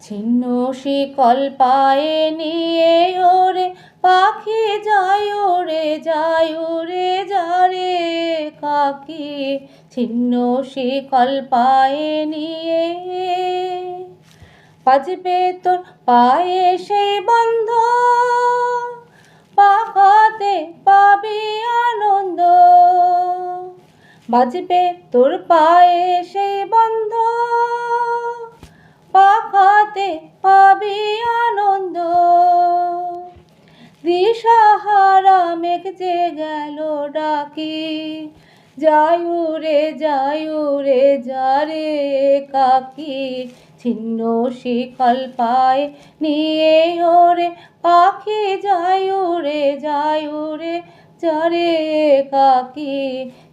ছিন্ন শিকল পায়ে নিয়ে ওরে পাখি যায় উড়ে যায় উড়ে যারে কাকি ছিন্ন শিকল পায়ে নিয়ে বাজবে তোর পায়ে সেই বন্ধ পাখাতে পাবি আনন্দ বাজবে তোর পায়ে সেই বন্ধ পাখাতে পাবি আনন্দ দিশাহারা মেঘ যে গেল ডাকি যাই উড়ে যারে কাকি ছিন্ন শিকল পায়ে নিয়ে ওরে পাখি যায় উড়ে যারে কাকি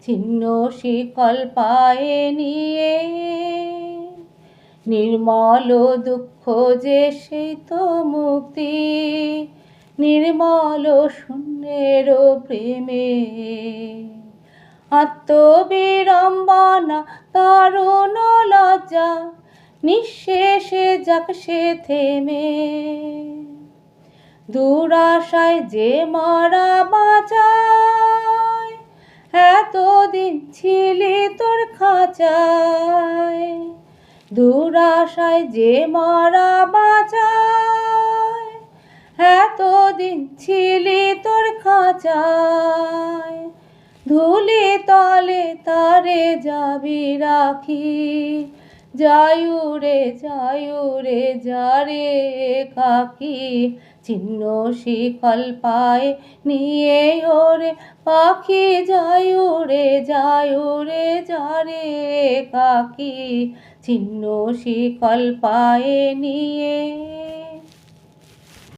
ছিন্ন শিকল পায়ে নিয়ে নির্মল দুঃখ যে সেই তো মুক্তি নির্মল শূন্যের প্রেমে আত্মবিড়ম্বনা তারুণ লজ্জা নিঃশেষে যাক সে থেমে দুরাশায় যে মারা বাঁচায় এতদিন ছিলি তোর খাঁচায় দুরাশায় যে মারা বাঁচায় এতদিন ছিলি তোর খাঁচায় ধুলি তলে তারে যাবি রাখি যাই উড়ে যারে কাকি ছিন্ন শিকল পায়ে নিয়ে ওরে পাখি যায় উড়ে যারে কাকি ছিন্ন শিকল পায়ে নিয়ে